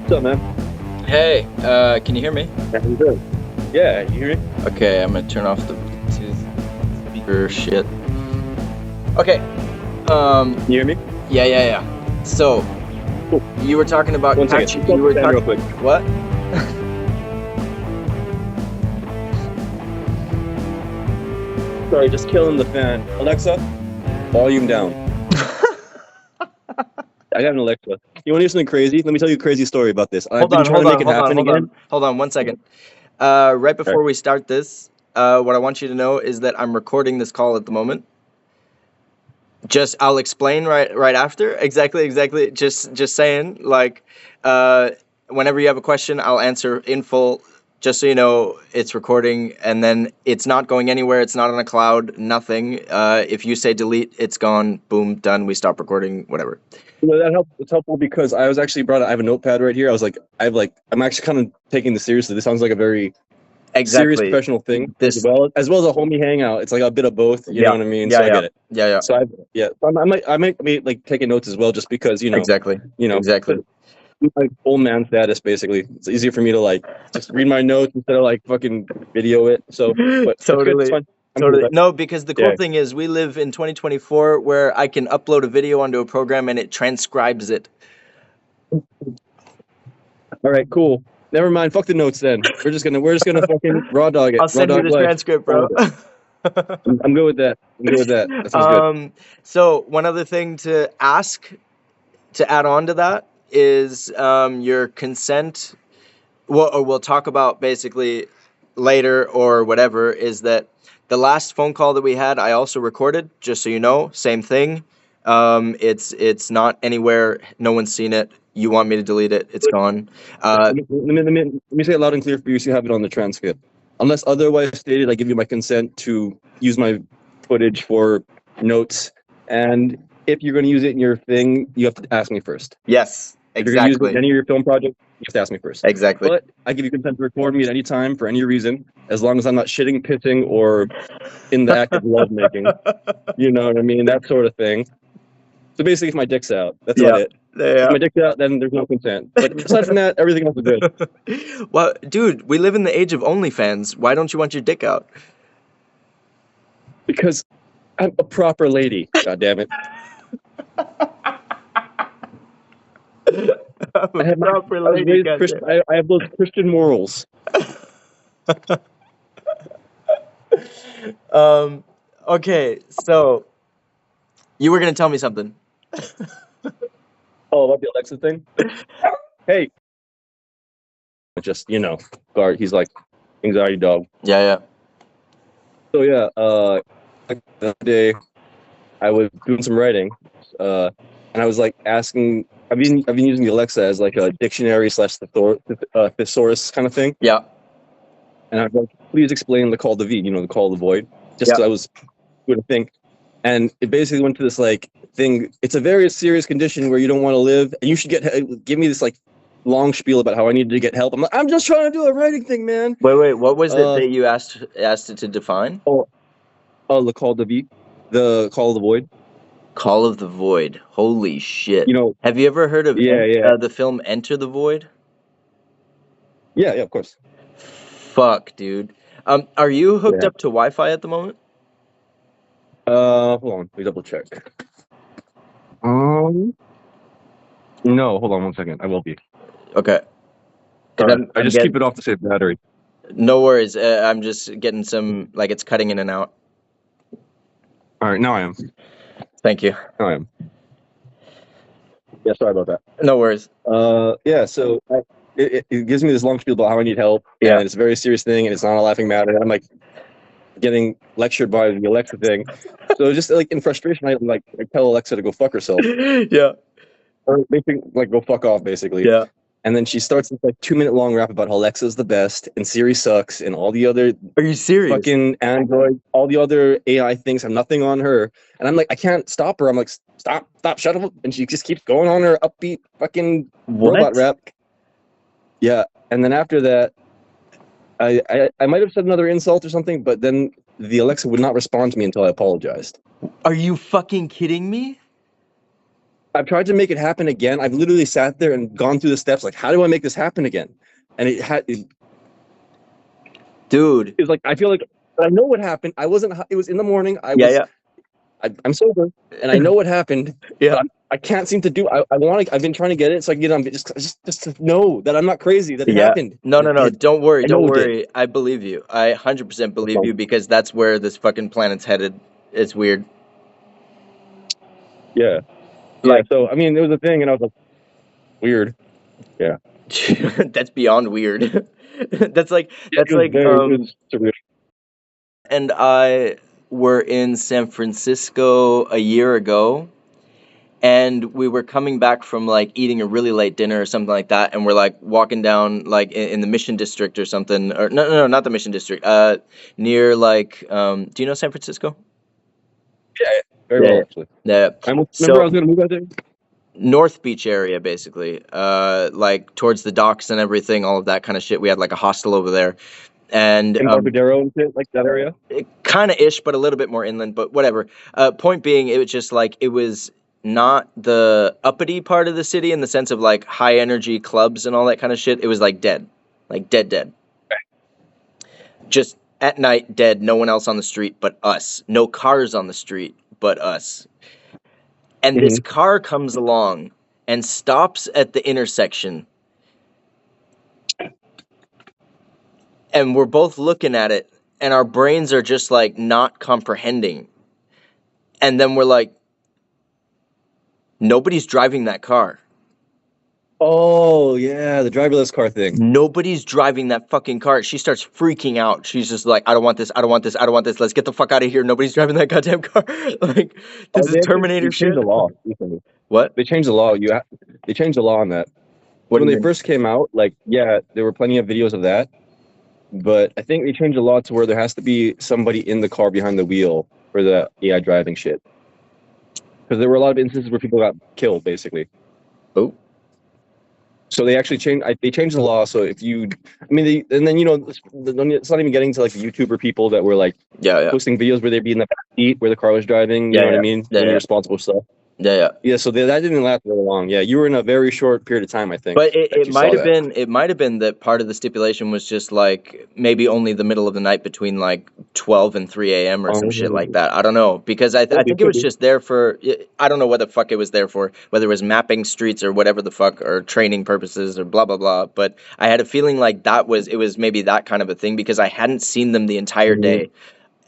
What's up, man? Hey, can you hear me? How you doing? Yeah, you hear me? Okay, I'm gonna turn off the Bluetooth speaker shit. Okay. Can you hear me? Yeah. So, Cool. you were talking about One second. You were real quick. What? Sorry, just killing the fan. Alexa, volume down. I got an Alexa. You want to hear something crazy? Let me tell you a crazy story about this. I've been trying to make it happen again. Hold on 1 second. Right before we start this, what I want you to know is that I'm recording this call at the moment. I'll explain right after. Exactly. Just saying, like, whenever you have a question, I'll answer in full. Just so you know, it's recording, and then it's not going anywhere. It's not on a cloud. Nothing. If you say delete, it's gone. Boom, done. We stop recording. Whatever. Well, that helps. It's helpful because I was actually I have a notepad right here. I'm actually kind of taking this seriously. This sounds like a very serious professional thing, as well as a homie hangout. It's like a bit of both. You know what I mean? So I get it. Yeah. So I might be like taking notes as well, just because Exactly. My old man status, basically. It's easier for me to like just read my notes instead of like fucking video it. So but Totally. Totally. No, because the cool thing is we live in 2024 where I can upload a video onto a program and it transcribes it. All right, cool. Never mind. Fuck the notes then. We're just gonna fucking raw dog it. I'll send you the transcript, bro. I'm good with that. That sounds good. So one other thing to add on to that is your consent. We'll talk about basically later or whatever, is that the last phone call that we had, I also recorded, just so you know. Same thing. It's not anywhere. No one's seen it. You want me to delete it? It's gone. Let me say it loud and clear for you, so you have it on the transcript. Unless otherwise stated, I give you my consent to use my footage for notes. And if you're going to use it in your thing, you have to ask me first. Yes, exactly. If you're going to use it in any of your film projects, you have to ask me first. Exactly. But I give you consent to record me at any time for any reason, as long as I'm not shitting, pissing, or in the act of lovemaking. You know what I mean? That sort of thing. So basically, if my dick's out, that's not it. If my dick's out, then there's no consent. But aside from that, everything else is good. Well, dude, we live in the age of OnlyFans. Why don't you want your dick out? Because I'm a proper lady. God damn it. I have those Christian morals. Okay, so you were gonna tell me something. Oh, about the Alexa thing? Hey. Just, guard. He's like anxiety dog. Yeah. So yeah, the other day I was doing some writing, and I was like asking. I've been using the Alexa as like a dictionary / thesaurus kind of thing. Yeah. And I was like, please explain the call to V. The call to the void. Just because I was doing a thing, and it basically went to this like thing. It's a very serious condition where you don't want to live, and you should give me this like long spiel about how I needed to get help. I'm just trying to do a writing thing, man. Wait. What was it that you asked it to define? The call to V, the call of the void. Call of the Void. Holy shit. Have you ever heard of the film Enter the Void? Yeah, of course. Fuck, dude. Are you hooked up to Wi-Fi at the moment? Hold on. Let me double check. No, hold on 1 second. I will be. Okay. I just keep it off to save battery. No worries. I'm just getting some, like, it's cutting in and out. All right, now I am. Thank you. Now I am. Yeah, sorry about that. No worries. So it gives me this long spiel about how I need help. Yeah. And it's a very serious thing, and it's not a laughing matter. And I'm like getting lectured by the Alexa thing. So just like in frustration, I tell Alexa to go fuck herself. Yeah. Or basically like go fuck off, basically. Yeah. And then she starts this like 2-minute long rap about how Alexa's the best and Siri sucks and all the other. Are you serious? Fucking Android, all the other AI things have nothing on her. And I'm like, I can't stop her. I'm like, stop, shut up. And she just keeps going on her upbeat fucking robot rap. Yeah. And then after that, I might have said another insult or something, but then the Alexa would not respond to me until I apologized. Are you fucking kidding me? I've tried to make it happen again. I've literally sat there and gone through the steps. Like, how do I make this happen again? And dude, it's like I feel like I know what happened. I wasn't. It was in the morning. yeah. I'm sober, and I know what happened. Yeah. But I can't seem to do. I want to. I've been trying to get it so I can get on. Just to know that I'm not crazy. That it happened. No. Don't worry. I know Don't it did. worry. I believe you. I 100% believe you because that's where this fucking planet's headed. It's weird. Yeah. Like, so I mean, it was a thing, and I was like, weird. Yeah. that's beyond weird. that's like surreal. And I were in San Francisco a year ago, and we were coming back from like eating a really late dinner or something like that, and we're like walking down like in the Mission District or something, or no, not the Mission District, near like do you know San Francisco? Yeah, very well actually. Yeah. Remember I was gonna move out there. North Beach area, basically, like towards the docks and everything, all of that kind of shit. We had like a hostel over there, and Embarcadero and shit, like that area. Kind of ish, but a little bit more inland. But whatever. Point being, it was just like it was not the uppity part of the city in the sense of like high energy clubs and all that kind of shit. It was like dead, like dead. Right. Just at night, dead. No one else on the street but us. No cars on the street but us. And this car comes along and stops at the intersection. And we're both looking at it, and our brains are just like not comprehending. And then we're like, nobody's driving that car. Oh, yeah, the driverless car thing. Nobody's driving that fucking car. She starts freaking out. She's just like, I don't want this. Let's get the fuck out of here. Nobody's driving that goddamn car. Like, this is Terminator shit. They changed the law recently. What? They changed the law. They changed the law on that. When they first came out, like, yeah, there were plenty of videos of that. But I think they changed the law to where there has to be somebody in the car behind the wheel for the AI driving shit. Because there were a lot of instances where people got killed, basically. Oh. So they actually changed. They changed the law. So if you, and then it's not even getting to like the YouTuber people that were like, posting videos where they'd be in the back seat where the car was driving. You know what I mean? Doing irresponsible stuff. Yeah. So that didn't last very long. Yeah, you were in a very short period of time, I think. But it might have been. It might have been that part of the stipulation was just like maybe only the middle of the night between like 12 and 3 a.m. or some shit like that. I don't know, because I think it was just there for. I don't know what the fuck it was there for. Whether it was mapping streets or whatever the fuck, or training purposes or blah blah blah. But it was maybe that kind of a thing because I hadn't seen them the entire day,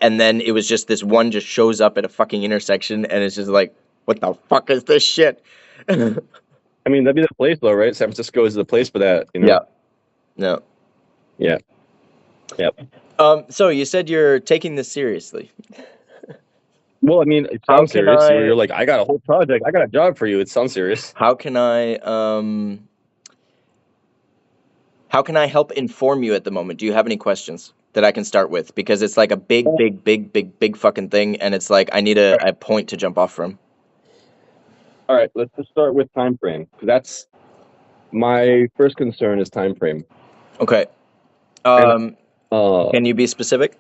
and then it was just this one just shows up at a fucking intersection and it's just like, what the fuck is this shit? I mean, that'd be the place, though, right? San Francisco is the place for that, you know? Yeah. So you said you're taking this seriously. Well, I mean, it sounds serious. You're like, I got a whole project. I got a job for you. It sounds serious. How can I help inform you at the moment? Do you have any questions that I can start with? Because it's like a big fucking thing, and it's like I need a point to jump off from. All right, let's just start with time frame. That's my first concern is time frame. Okay. Can you be specific?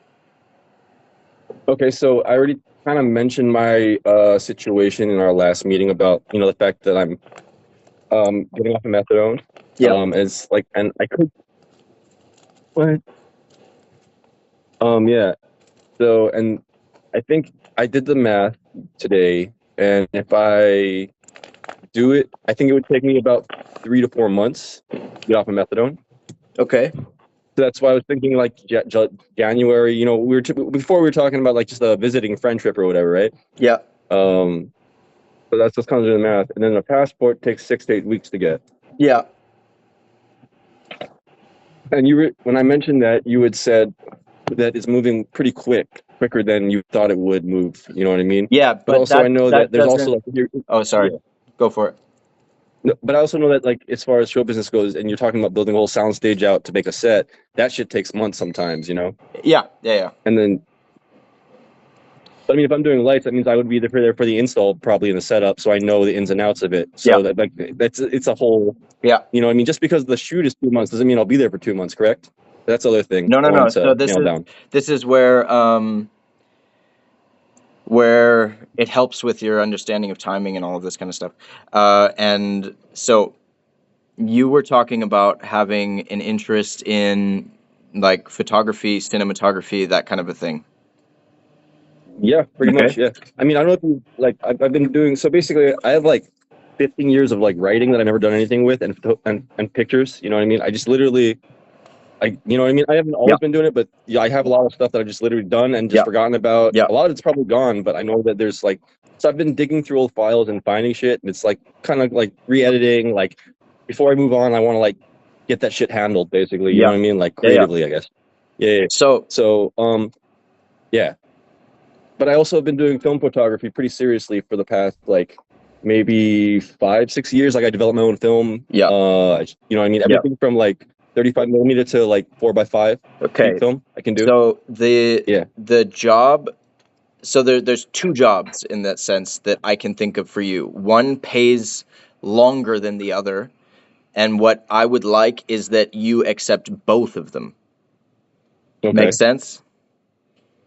Okay, so I already kind of mentioned my situation in our last meeting about the fact that I'm getting off of methadone. It's like, and I could. What? Yeah. So, and I think I did the math today, and if I do it, I think it would take me about 3 to 4 months to get off of methadone. Okay. So that's why I was thinking like January. Before we were talking about like just a visiting friend trip or whatever, right? Yeah. So that's just kind of doing the math, and then the passport takes 6 to 8 weeks to get. Yeah. And when I mentioned that, you had said that it's moving pretty quicker than you thought it would move. You know what I mean? Yeah, but also I know that there's also like. Oh, sorry. Yeah. Go for it. No, but I also know that like as far as show business goes, and you're talking about building a whole sound stage out to make a set, that shit takes months sometimes. Yeah. And then. But I mean, if I'm doing lights, that means I would be there for the install, probably in the setup, so I know the ins and outs of it. So it's a whole. Yeah. You know what I mean? Just because the shoot is 2 months doesn't mean I'll be there for 2 months, correct? That's the other thing. No. So this is where where it helps with your understanding of timing and all of this kind of stuff. And so you were talking about having an interest in like photography, cinematography, that kind of a thing. Yeah, pretty Okay. much. Yeah. I mean, I don't know if you like. I've been doing so. Basically, I have like 15 years of like writing that I've never done anything with, and pictures. You know what I mean? I just literally, you know what I mean? I haven't always been doing it, but yeah, I have a lot of stuff that I've just literally done and just forgotten about. Yeah. A lot of it's probably gone, but I know that there's like. So I've been digging through old files and finding shit, and it's like kind of like re-editing. Like before I move on, I want to like get that shit handled. Basically, you know what I mean? Like creatively, I guess. Yeah. So yeah. But I also have been doing film photography pretty seriously for the past like maybe 5-6 years. Like I developed my own film. You know what I mean? Everything from like 35 millimeter to like 4x5 film I can do. So the job, so there's two jobs in that sense that I can think of for you. One pays longer than the other, and what I would like is that you accept both of them. Okay. Make sense?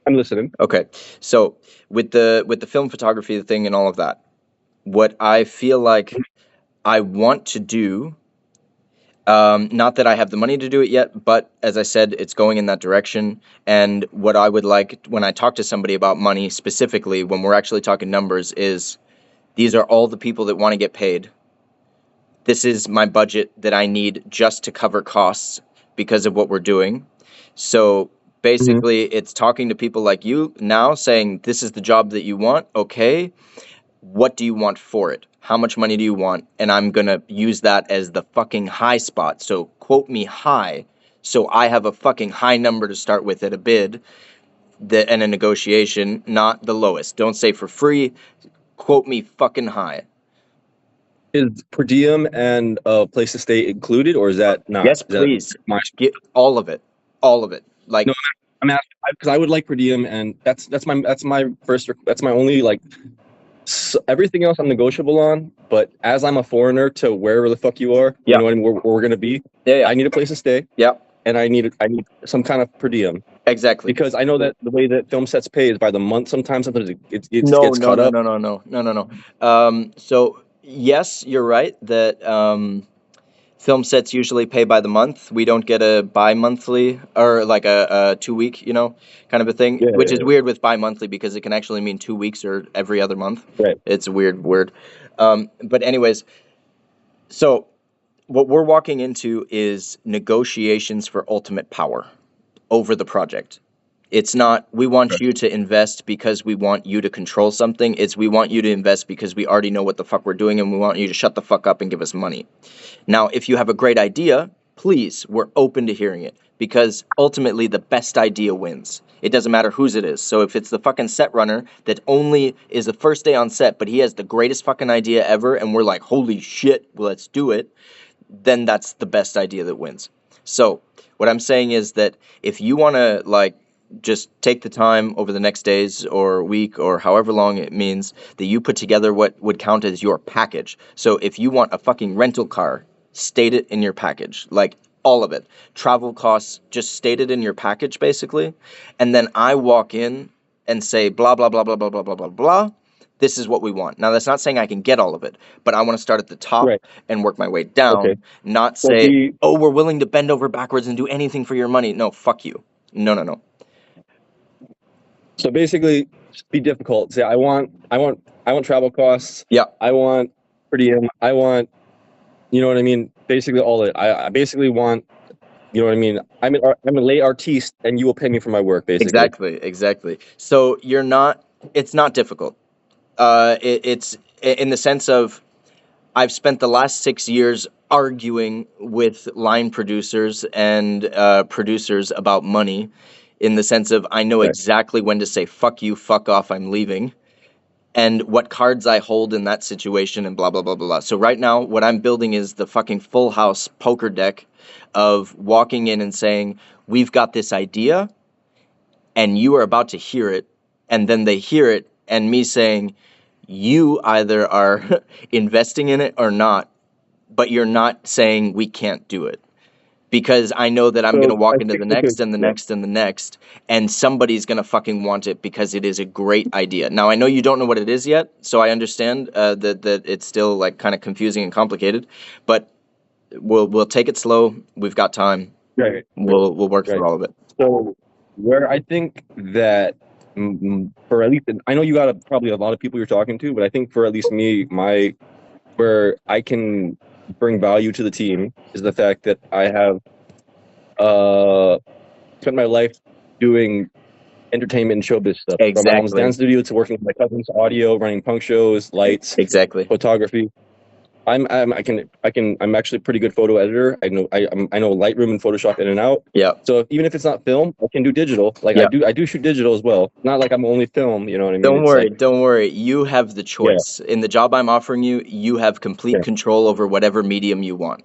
I'm listening. Okay. So with the film photography thing and all of that, what I feel like I want to do, not that I have the money to do it yet, but as I said, it's going in that direction. And what I would like when I talk to somebody about money specifically, when we're actually talking numbers, is these are all the people that want to get paid. This is my budget that I need just to cover costs because of what we're doing. So basically, it's talking to people like you now saying, this is the job that you want. Okay. What do you want for it? How much money do you want? And I'm going to use that as the fucking high spot. So quote me high. So I have a fucking high number to start with at a bid and a negotiation, not the lowest. Don't say for free. Quote me fucking high. Is per diem and place to stay included, or is that not? Yes, please. Get all of it. All of it. Like, no, I'm asking because I would like per diem, and that's my first. That's my only like. So everything else I'm negotiable on, but as I'm a foreigner to wherever the fuck you are, you know what I mean, where we're gonna be. I need a place to stay. And I need some kind of per diem. Exactly. Because I know that the way that film sets pay is by the month. Sometimes it gets caught up. No. So yes, you're right that film sets usually pay by the month. We don't get a bi-monthly or like a 2-week, kind of a thing, which is weird with bi-monthly because it can actually mean 2 weeks or every other month. Right. It's a weird word. But anyways, so what we're walking into is negotiations for ultimate power over the project. It's not, we want you to invest because we want you to control something. It's we want you to invest because we already know what the fuck we're doing and we want you to shut the fuck up and give us money. Now, if you have a great idea, please, we're open to hearing it because ultimately the best idea wins. It doesn't matter whose it is. So if it's the fucking set runner that only is the first day on set, but he has the greatest fucking idea ever and we're like, holy shit, well, let's do it, then that's the best idea that wins. So what I'm saying is that if you want to like just take the time over the next days or week or however long it means that you put together what would count as your package. So if you want a fucking rental car, state it in your package, like all of it. Travel costs, just state it in your package basically. And then I walk in and say blah, blah, blah, blah, blah, blah, blah, blah, blah. This is what we want. Now, that's not saying I can get all of it, but I want to start at the top and work my way down, not say, oh, we're willing to bend over backwards and do anything for your money. No, fuck you. No. So basically, be difficult. Say, I want travel costs. Yeah. I want per diem. I want, you know what I mean? Basically, all of it. I basically want, you know what I mean? I'm a lay artiste, and you will pay me for my work, basically. Exactly. So it's not difficult. It's in the sense of I've spent the last 6 years arguing with line producers and producers about money in the sense of I know exactly when to say, fuck you, fuck off, I'm leaving, and what cards I hold in that situation and blah, blah, blah, blah, blah. So right now, what I'm building is the fucking full house poker deck of walking in and saying, we've got this idea and you are about to hear it. And then they hear it and me saying, you either are investing in it or not, but you're not saying we can't do it. because I know that I'm going to walk I into the think next and the next and the next, and somebody's going to fucking want it because it is a great idea. Now, I know you don't know what it is yet, so I understand that it's still like kind of confusing and complicated, but we'll take it slow. We've got time. Right. We'll work through all of it. So where I think that for at least, I know you got probably a lot of people you're talking to, but I think for at least me, where I can bring value to the team is the fact that I have spent my life doing entertainment and showbiz stuff. From my mom's dance studio to working with my cousin's audio, running punk shows, lights, photography. I'm actually a pretty good photo editor. I know Lightroom and Photoshop in and out. Yeah. So even if it's not film, I can do digital. Like I do shoot digital as well. Not like I'm only film, you know what I mean? Don't worry. You have the choice. In the job I'm offering you, you have complete control over whatever medium you want.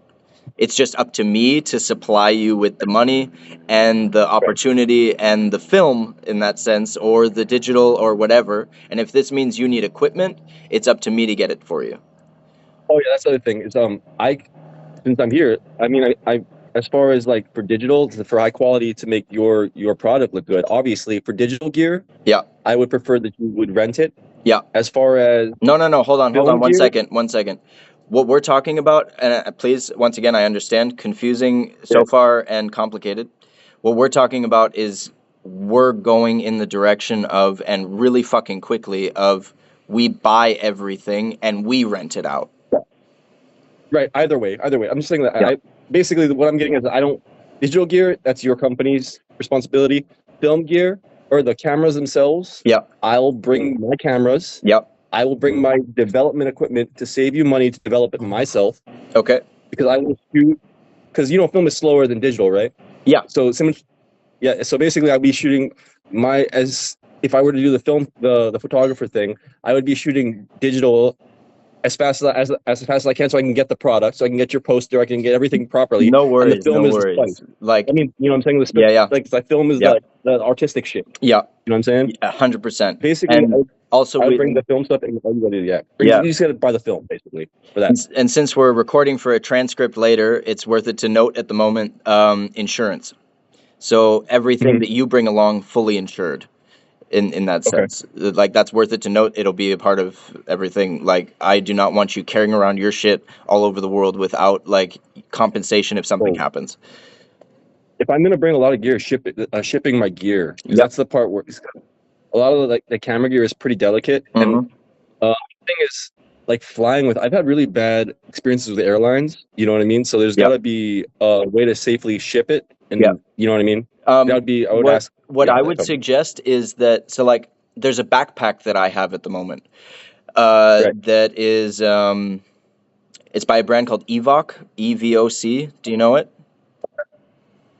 It's just up to me to supply you with the money and the opportunity and the film in that sense, or the digital or whatever. And if this means you need equipment, it's up to me to get it for you. Oh yeah, that's the other thing is since I'm here, I mean I as far as like for digital, for high quality to make your product look good, obviously for digital gear, I would prefer that you would rent it. Yeah. As far as no, hold on, one second. What we're talking about, and please, once again, I understand, confusing so far and complicated. What we're talking about is we're going in the direction of, and really fucking quickly, of we buy everything and we rent it out. Right. Either way. I'm just saying that basically what I'm getting is digital gear, that's your company's responsibility. Film gear or the cameras themselves. Yeah. I'll bring my cameras. Yep. I will bring my development equipment to save you money to develop it myself. Okay. Because I will shoot, because film is slower than digital, right? Yeah. So basically I'll be shooting if I were to do the film, the photographer thing, I would be shooting digital as fast as I can, so I can get the product, so I can get your poster, I can get everything properly. No worries. And the film is like, I mean, you know what I'm saying? Like the film is like the artistic shit. Yeah. You know what I'm saying? 100%. Basically, I would bring the film stuff and everybody. You just got to buy the film basically for that. And since we're recording for a transcript later, it's worth it to note at the moment insurance. So everything that you bring along fully insured. In that sense, like that's worth it to note. It'll be a part of everything. Like I do not want you carrying around your shit all over the world without like compensation if something happens. If I'm gonna bring a lot of gear, shipping my gear, that's the part where a lot of the camera gear is pretty delicate. And the thing is, like flying with, I've had really bad experiences with airlines. You know what I mean? So there's got to be a way to safely ship it. And you know what I mean? That would be. I would ask. What I would suggest is that, so like there's a backpack that I have at the moment that is it's by a brand called Evoc, EVOC. Do you know it?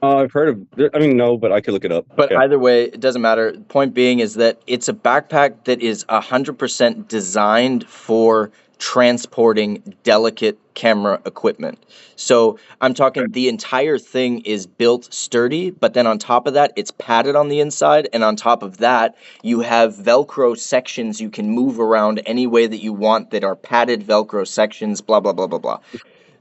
I've heard of. I mean, no, but I could look it up. But either way, it doesn't matter. Point being is that it's a backpack that is 100% designed for transporting delicate camera equipment. So I'm talking the entire thing is built sturdy, but then on top of that, it's padded on the inside. And on top of that, you have Velcro sections you can move around any way that you want that are padded Velcro sections, blah, blah, blah, blah, blah.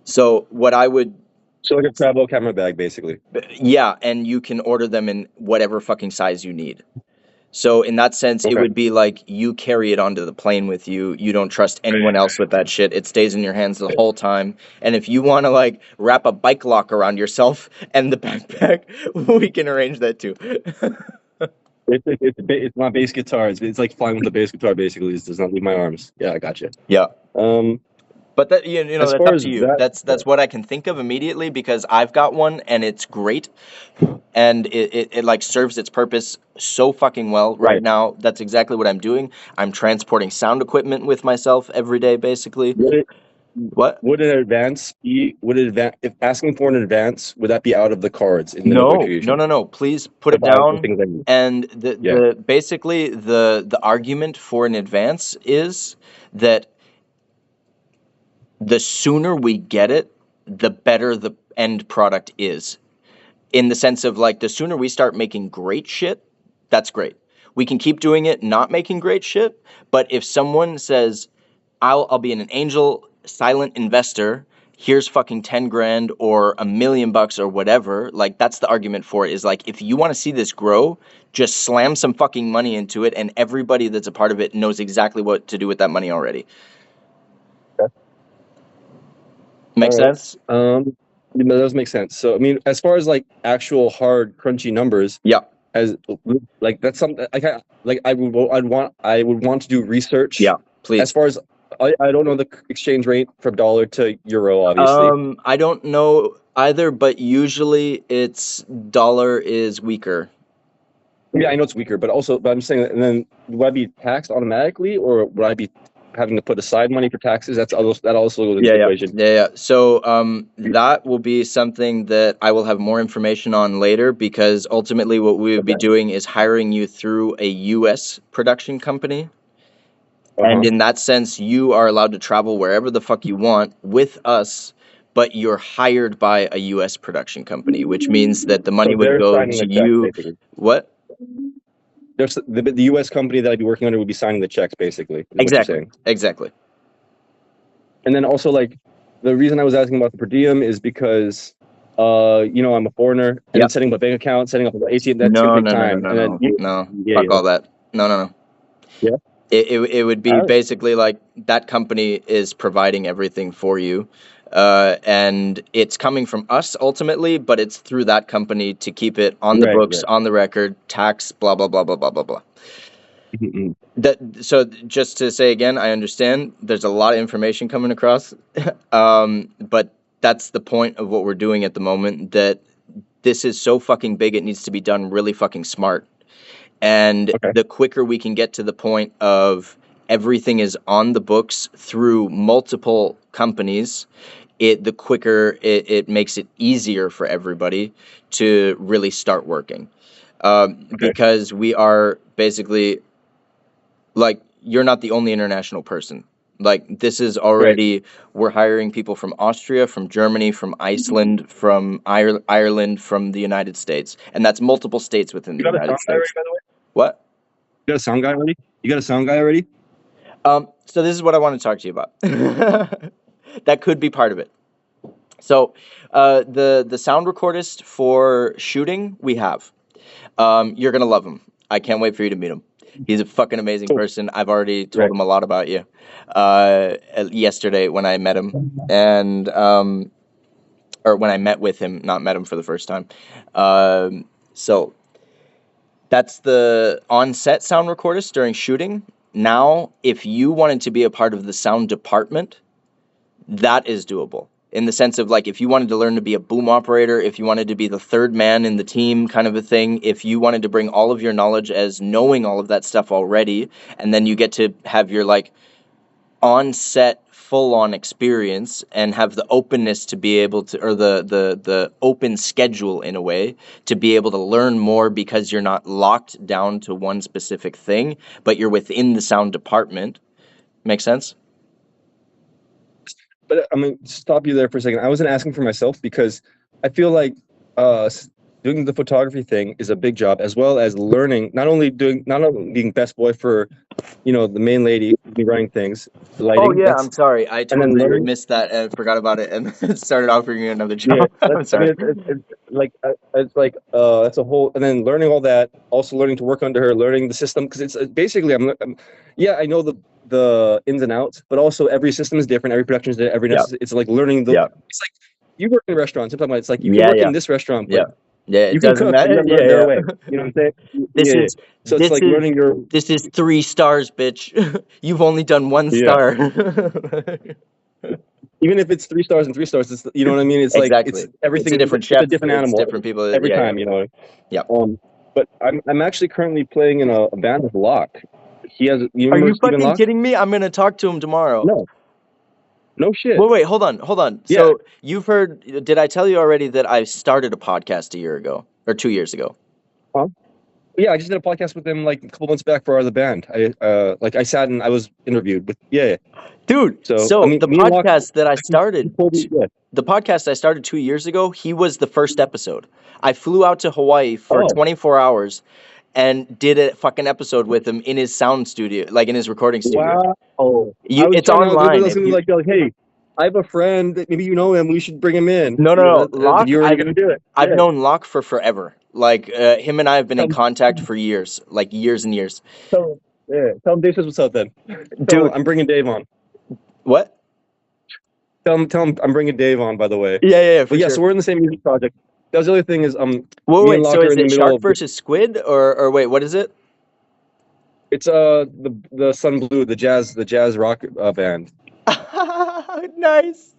So what I would... So like a travel camera bag, basically. Yeah, and you can order them in whatever fucking size you need. So in that sense, it would be like you carry it onto the plane with you. You don't trust anyone else with that shit. It stays in your hands the whole time. And if you want to like wrap a bike lock around yourself and the backpack, we can arrange that too. It's my bass guitar. It's like flying with a bass guitar. Basically, it does not leave my arms. Yeah, I got you. Yeah. But that that's up to you. That's what I can think of immediately because I've got one and it's great, and it like serves its purpose so fucking well right now. That's exactly what I'm doing. I'm transporting sound equipment with myself every day, basically. Would an advance be? If asking for an advance, would that be out of the cards in the negotiation? No. Please put it down. And basically the argument for an advance is that the sooner we get it, the better the end product is. In the sense of like, the sooner we start making great shit, that's great. We can keep doing it, not making great shit. But if someone says, I'll be an angel silent investor, here's fucking 10 grand or $1 million or whatever. Like, that's the argument for it, is like, if you want to see this grow, just slam some fucking money into it, and everybody that's a part of it knows exactly what to do with that money already. Make sense? That does make sense. So I mean, as far as like actual hard crunchy numbers, Yeah. as like that's something I would want to do research. Yeah, please. As far as I don't know the exchange rate from dollar to euro, obviously. I don't know either, but usually it's dollar is weaker. Yeah, I know it's weaker, but I'm saying that, and then would I be taxed automatically, or would I be having to put aside money for taxes? That also goes into the equation. Yeah. So that will be something that I will have more information on later, because ultimately what we would be doing is hiring you through a U.S. production company. And in that sense, you are allowed to travel wherever the fuck you want with us, but you're hired by a U.S. production company, which means that the money would go to you. What? The U.S. company that I'd be working under would be signing the checks, basically. Exactly. And then also, like, the reason I was asking about the per diem is because, I'm a foreigner, and then setting up a bank account, setting up an ATM, that's gonna take time. Fuck all that. No. Yeah. It would be basically like that company is providing everything for you, and it's coming from us ultimately, but it's through that company to keep it on the books, on the record, tax, blah blah blah blah blah blah blah. So just to say again, I understand there's a lot of information coming across, but that's the point of what we're doing at the moment. That this is so fucking big, it needs to be done really fucking smart. And the quicker we can get to the point of everything is on the books through multiple companies, the quicker it makes it easier for everybody to really start working. Because we are basically, like, you're not the only international person. Like, this is already, we're hiring people from Austria, from Germany, from Iceland, from Ireland, from the United States. And that's multiple states within the United States. By the way? What? You got a sound guy already? So this is what I want to talk to you about. That could be part of it. So the sound recordist for shooting we have. You're going to love him. I can't wait for you to meet him. He's a fucking amazing person. I've already told him a lot about you yesterday when I met him, and or when I met with him, not met him for the first time. So that's the on-set sound recordist during shooting. Now, if you wanted to be a part of the sound department, that is doable. In the sense of, like, if you wanted to learn to be a boom operator, if you wanted to be the third man in the team kind of a thing, if you wanted to bring all of your knowledge as knowing all of that stuff already, and then you get to have your, like, on-set full-on experience and have the openness to be able to, or the open schedule in a way, to be able to learn more because you're not locked down to one specific thing, but you're within the sound department. Make sense? But I'm going to stop you there for a second. I wasn't asking for myself, because I feel like doing the photography thing is a big job, as well as learning, not only being best boy for, the main lady, me running things, lighting. Oh yeah, I'm sorry. I totally missed that and forgot about it, and started offering you another job. I'm sorry. It's like that's a whole, and then learning all that, also learning to work under her, learning the system, because it's basically I know the ins and outs, but also every system is different, every production is different, it's like learning it's like you work in a restaurant, sometimes it's like you can work in this restaurant, but it doesn't matter. You know what I'm saying? This is 3 stars, bitch. You've only done 1 star. Even if it's 3 stars and 3 stars, it's, you know what I mean? It's like it's everything. It's a different chef. It's a different animal. Different people every time, Yeah. But I'm actually currently playing in a band with Locke. He has. Are you fucking kidding me? I'm gonna talk to him tomorrow. No shit. Wait, hold on. Yeah. So you've heard? Did I tell you already that I started a podcast a year ago or 2 years ago? Huh? Yeah, I just did a podcast with him like a couple months back for our other band. I sat and I was interviewed with Dude. So the podcast that I started, the podcast I started 2 years ago, he was the first episode. I flew out to Hawaii for 24 hours and did a fucking episode with him in his sound studio, like in his recording studio. Wow. It's online. Hey, I have a friend that maybe you know him. We should bring him in. No. Locke, You're already gonna do it. I've Yeah. known Locke for forever. Like him and I have been in contact for years, like years and years. Tell him Dave says what's up then. Dude, I'm bringing Dave on. what? Tell him I'm bringing Dave on. By the way. Yeah, But yeah, so we're in the same music project. That was the other thing is me Wait, and Locke so are is in the it middle Shark of versus Squid, or wait, what is it? it's the Sun Blue, the jazz rock band. Nice.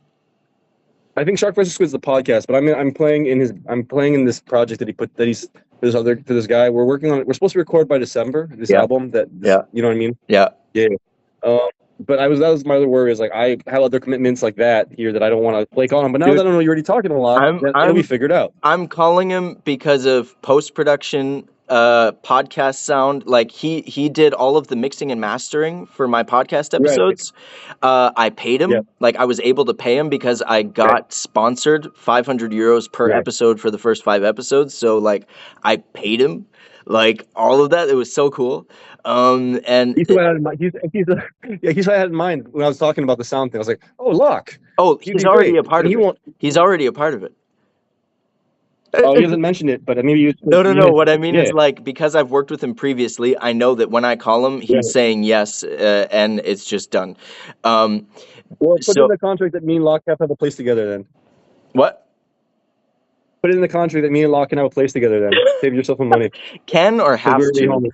I think Shark vs. Squid's the podcast, but I'm playing in this project that he's for this guy. We're working on it. We're supposed to record by December this album you know what I mean? Yeah. But that was my other worry is like I have other commitments like that here that I don't want to flake on. But now that I know you're already talking a lot, it'll be figured out. I'm calling him because of post-production podcast sound. Like he did all of the mixing and mastering for my podcast episodes. Right. I paid him. Like I was able to pay him because I got sponsored 500 euros per episode for the first 5 episodes. So like I paid him. Like all of that, it was so cool. And he's what I had in mind. He's what I had in mind when I was talking about the sound thing. I was like, oh, Locke. Oh, he's already a part of it. He's already a part of it. Oh, he hasn't mentioned it, but maybe no. What I mean is like because I've worked with him previously, I know that when I call him, he's saying yes, and it's just done. Well, put in the contract that me and Locke have a place together. Then what? Put it in the contract that me and Locke can have a place together. Then save yourself some money. Can or have to?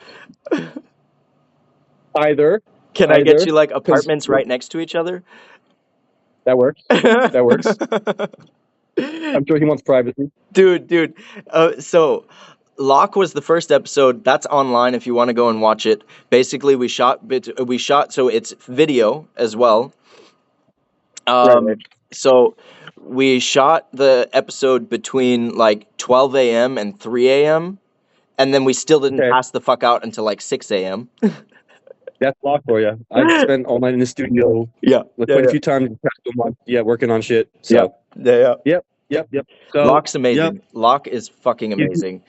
Either. Can I get you like apartments right next to each other? That works. That works. I'm sure he wants privacy. Dude. So Locke was the first episode. That's online if you want to go and watch it. Basically, we shot so it's video as well. So we shot the episode between like 12 a.m. and 3 a.m. and then we still didn't pass the fuck out until like 6 a.m. That's Locke for you. I've spent all night in the studio. Quite a few times. Working on shit. So Yep. So, Locke's amazing. Locke is fucking amazing.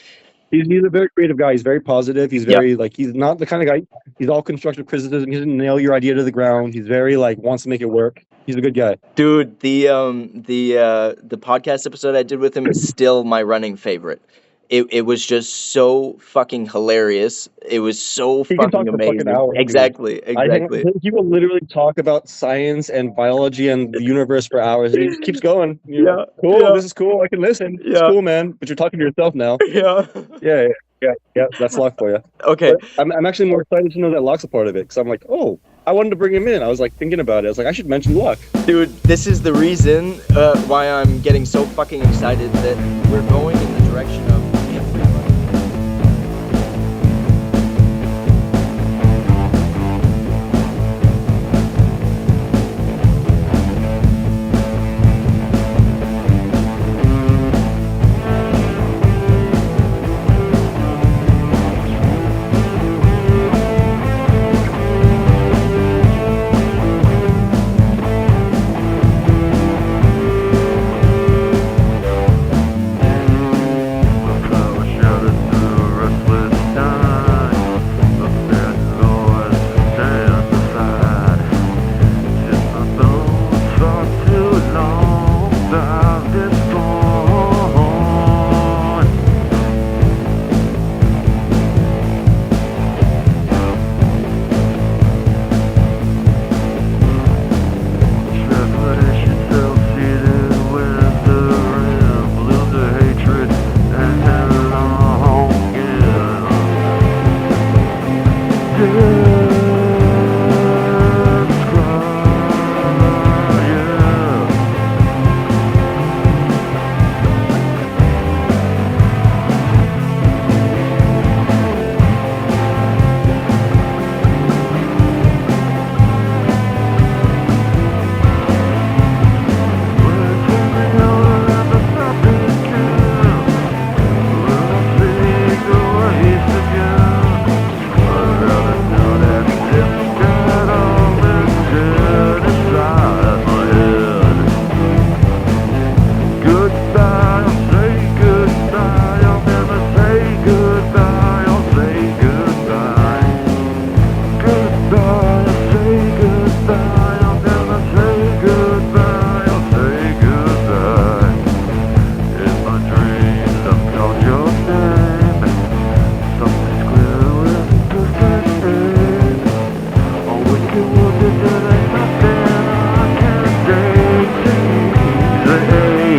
He's a very creative guy. He's very positive. He's very he's not the kind of guy. He's all constructive criticism. He doesn't nail your idea to the ground. He's very wants to make it work. He's a good guy. Dude, the podcast episode I did with him is still my running favorite. It was just so fucking hilarious. It was so fucking amazing. For hours, exactly. He will literally talk about science and biology and the universe for hours. And he just keeps going. Cool. This is cool. I can listen. It's cool, man. But you're talking to yourself now. Yeah. That's Locke for you. Okay. But I'm actually more excited to know that Locke's a part of it because I'm like, oh, I wanted to bring him in. I was like thinking about it. I was like, I should mention Locke. Dude, this is the reason why I'm getting so fucking excited that we're going in the direction of.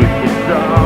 It's all